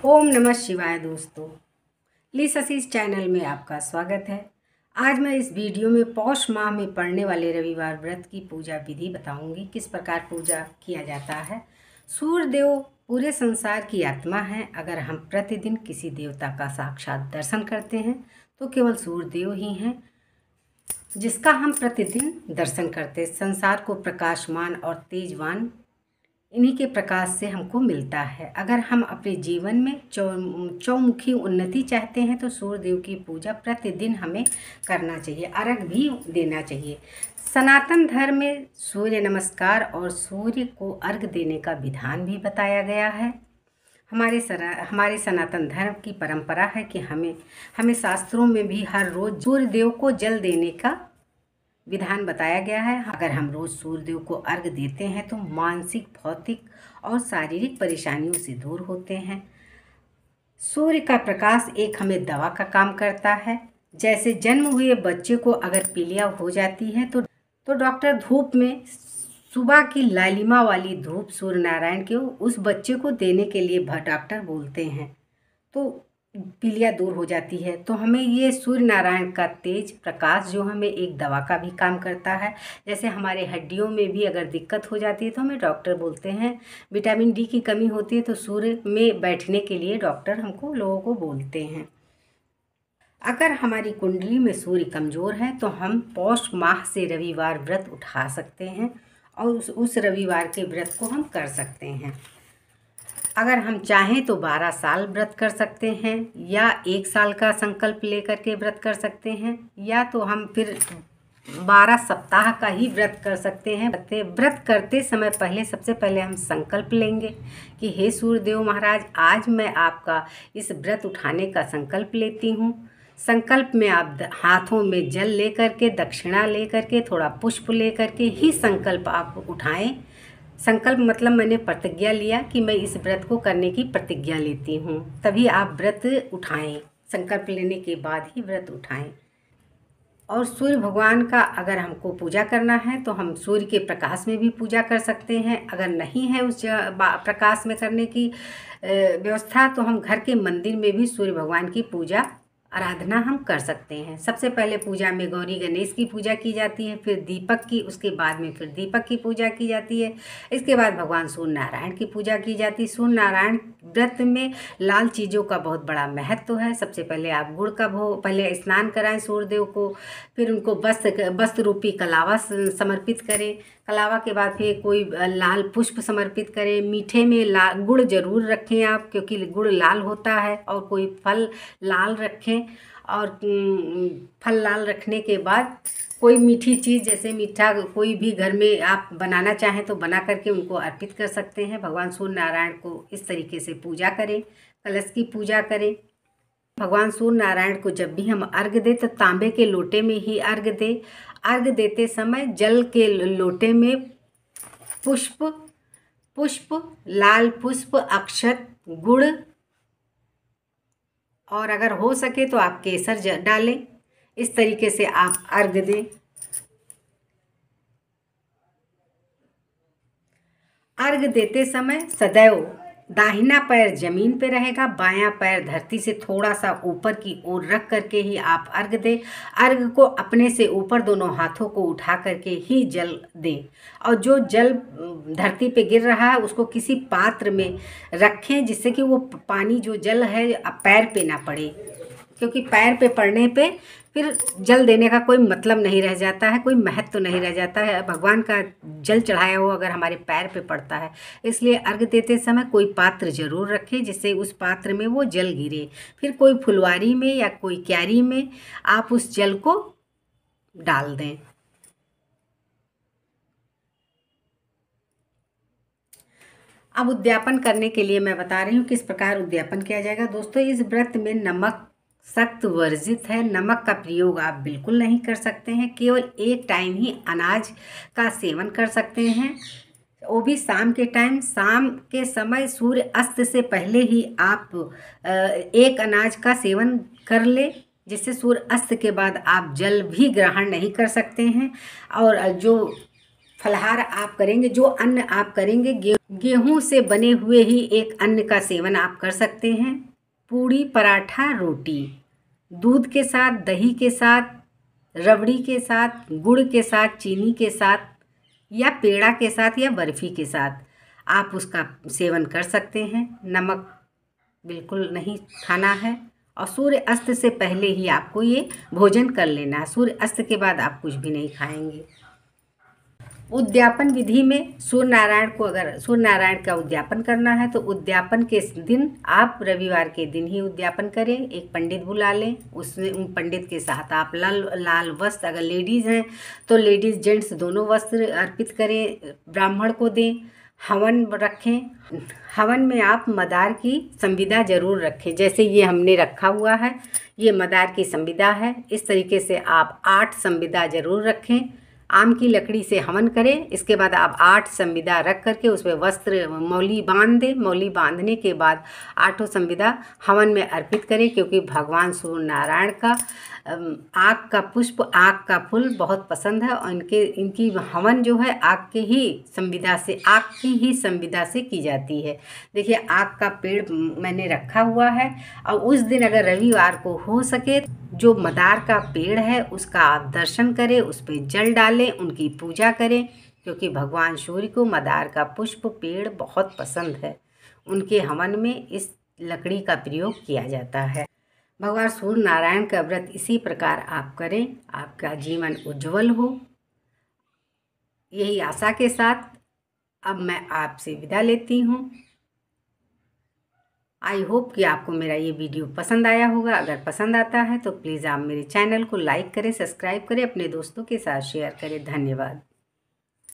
ओम नमः शिवाय दोस्तों, लीससीस चैनल में आपका स्वागत है। आज मैं इस वीडियो में पौष माह में पड़ने वाले रविवार व्रत की पूजा विधि बताऊंगी। किस प्रकार पूजा किया जाता है। सूर्य देव पूरे संसार की आत्मा है। अगर हम प्रतिदिन किसी देवता का साक्षात दर्शन करते हैं तो केवल सूर्य देव ही हैं जिसका हम प्रतिदिन दर्शन करते। संसार को प्रकाशमान और तेजवान इन्हीं के प्रकाश से हमको मिलता है। अगर हम अपने जीवन में चौमुखी उन्नति चाहते हैं तो सूर्य देव की पूजा प्रतिदिन हमें करना चाहिए, अर्घ भी देना चाहिए। सनातन धर्म में सूर्य नमस्कार और सूर्य को अर्घ देने का विधान भी बताया गया है। हमारे सनातन धर्म की परंपरा है कि हमें शास्त्रों में भी हर रोज सूर्य देव को जल देने का विधान बताया गया है। अगर हम रोज सूर्य देव को अर्घ देते हैं तो मानसिक, भौतिक और शारीरिक परेशानियों से दूर होते हैं। सूर्य का प्रकाश एक हमें दवा का काम करता है। जैसे जन्म हुए बच्चे को अगर पीलिया हो जाती है तो डॉक्टर धूप में सुबह की लालिमा वाली धूप सूर्य नारायण के उस बच्चे को देने के लिए डॉक्टर बोलते हैं तो पीलिया दूर हो जाती है। तो हमें ये सूर्य नारायण का तेज प्रकाश जो हमें एक दवा का भी काम करता है। जैसे हमारे हड्डियों में भी अगर दिक्कत हो जाती है तो हमें डॉक्टर बोलते हैं, विटामिन डी की कमी होती है तो सूर्य में बैठने के लिए डॉक्टर हमको लोगों को बोलते हैं। अगर हमारी कुंडली में सूर्य कमज़ोर है तो हम पौष माह से रविवार व्रत उठा सकते हैं और उस रविवार के व्रत को हम कर सकते हैं। अगर हम चाहें तो 12 साल व्रत कर सकते हैं या 1 साल का संकल्प लेकर के व्रत कर सकते हैं, या तो हम फिर 12 सप्ताह का ही व्रत कर सकते हैं। व्रत करते समय सबसे पहले हम संकल्प लेंगे कि हे सूर्यदेव महाराज, आज मैं आपका इस व्रत उठाने का संकल्प लेती हूँ। संकल्प में आप हाथों में जल लेकर के, दक्षिणा लेकर के, थोड़ा पुष्प लेकर के ही संकल्प आप उठाएं। संकल्प मतलब मैंने प्रतिज्ञा लिया कि मैं इस व्रत को करने की प्रतिज्ञा लेती हूँ, तभी आप व्रत उठाएं। संकल्प लेने के बाद ही व्रत उठाएं। और सूर्य भगवान का अगर हमको पूजा करना है तो हम सूर्य के प्रकाश में भी पूजा कर सकते हैं। अगर नहीं है उस प्रकाश में करने की व्यवस्था तो हम घर के मंदिर में भी सूर्य भगवान की पूजा आराधना हम कर सकते हैं। सबसे पहले पूजा में गौरी गणेश की पूजा की जाती है, फिर दीपक की, उसके बाद में फिर दीपक की पूजा की जाती है। इसके बाद भगवान सूर्य नारायण की पूजा की जाती है। सूर्य नारायण व्रत में लाल चीज़ों का बहुत बड़ा महत्व है। सबसे पहले आप गुड़ का पहले स्नान कराएं सूर्यदेव को, फिर उनको वस्त्र रूपी कलावा समर्पित करें। कलावा के बाद फिर कोई लाल पुष्प समर्पित करें। मीठे में गुड़ जरूर रखें आप, क्योंकि गुड़ लाल होता है, और कोई फल लाल रखें। और फल लाल रखने के बाद कोई मीठी चीज़, जैसे मीठा कोई भी घर में आप बनाना चाहें तो बना करके उनको अर्पित कर सकते हैं। भगवान सूर्य नारायण को इस तरीके से पूजा करें, कलश की पूजा करें। भगवान सूर्य नारायण को जब भी हम अर्घ दें तो तांबे के लोटे में ही अर्घ दें। अर्घ देते समय जल के लोटे में पुष्प, लाल पुष्प, अक्षत, गुड़, और अगर हो सके तो आप केसर डालें। इस तरीके से आप अर्घ दें। अर्घ देते समय सदैव दाहिना पैर जमीन पे रहेगा, बायां पैर धरती से थोड़ा सा ऊपर की ओर रख करके ही आप अर्घ दें। अर्घ को अपने से ऊपर दोनों हाथों को उठा करके ही जल दें, और जो जल धरती पे गिर रहा है उसको किसी पात्र में रखें, जिससे कि वो पानी जो जल है पैर पे ना पड़े, क्योंकि पैर पे पड़ने पे फिर जल देने का कोई मतलब नहीं रह जाता है, कोई महत्व नहीं रह जाता है। भगवान का जल चढ़ाया हुआ अगर हमारे पैर पे पड़ता है, इसलिए अर्घ देते समय कोई पात्र जरूर रखें जिससे उस पात्र में वो जल गिरे। फिर कोई फुलवारी में या कोई क्यारी में आप उस जल को डाल दें। अब उद्यापन करने के लिए मैं बता रही हूँ किस प्रकार उद्यापन किया जाएगा। दोस्तों, इस व्रत में नमक सख्त वर्जित है। नमक का प्रयोग आप बिल्कुल नहीं कर सकते हैं। केवल एक टाइम ही अनाज का सेवन कर सकते हैं, वो भी शाम के टाइम। शाम के समय सूर्य अस्त से पहले ही आप एक अनाज का सेवन कर ले, जिससे सूर्य अस्त के बाद आप जल भी ग्रहण नहीं कर सकते हैं। और जो फलाहार आप करेंगे, जो अन्न आप करेंगे गेहूं से बने हुए ही एक अन्न का सेवन आप कर सकते हैं। पूड़ी, पराठा, रोटी, दूध के साथ, दही के साथ, रबड़ी के साथ, गुड़ के साथ, चीनी के साथ या पेड़ा के साथ या बर्फ़ी के साथ आप उसका सेवन कर सकते हैं। नमक बिल्कुल नहीं खाना है और सूर्य अस्त से पहले ही आपको ये भोजन कर लेना है। सूर्य अस्त के बाद आप कुछ भी नहीं खाएंगे। उद्यापन विधि में सूर्य नारायण को, अगर सूर्य नारायण का उद्यापन करना है तो उद्यापन के दिन आप रविवार के दिन ही उद्यापन करें। एक पंडित बुला लें, उसमें उन पंडित के साथ आप लाल वस्त्र, अगर लेडीज़ हैं तो लेडीज़ जेंट्स दोनों वस्त्र अर्पित करें, ब्राह्मण को दें, हवन रखें। हवन में आप मदार की संविदा ज़रूर रखें, जैसे ये हमने रखा हुआ है, ये मदार की संविदा है। इस तरीके से आप 8 संविदा ज़रूर रखें। आम की लकड़ी से हवन करें, इसके बाद आप 8 संविदा रख करके उसमें वस्त्र मौली बांध दें। मौली बांधने के बाद 8 संविदा हवन में अर्पित करें, क्योंकि भगवान सूर्य नारायण का आग का पुष्प, आग का फूल बहुत पसंद है और इनकी हवन जो है आग की ही संविदा से की जाती है। देखिए आग का पेड़ मैंने रखा हुआ है और उस दिन अगर रविवार को हो सके जो मदार का पेड़ है उसका आप दर्शन करें, उस पर जल डालें, उनकी पूजा करें, क्योंकि भगवान सूर्य को मदार का पुष्प पेड़ बहुत पसंद है। उनके हवन में इस लकड़ी का प्रयोग किया जाता है। भगवान सूर्य नारायण का व्रत इसी प्रकार आप करें, आपका जीवन उज्जवल हो। यही आशा के साथ अब मैं आपसे विदा लेती हूँ। आई होप कि आपको मेरा ये वीडियो पसंद आया होगा। अगर पसंद आता है तो प्लीज़ आप मेरे चैनल को लाइक करें, सब्सक्राइब करें, अपने दोस्तों के साथ शेयर करें। धन्यवाद।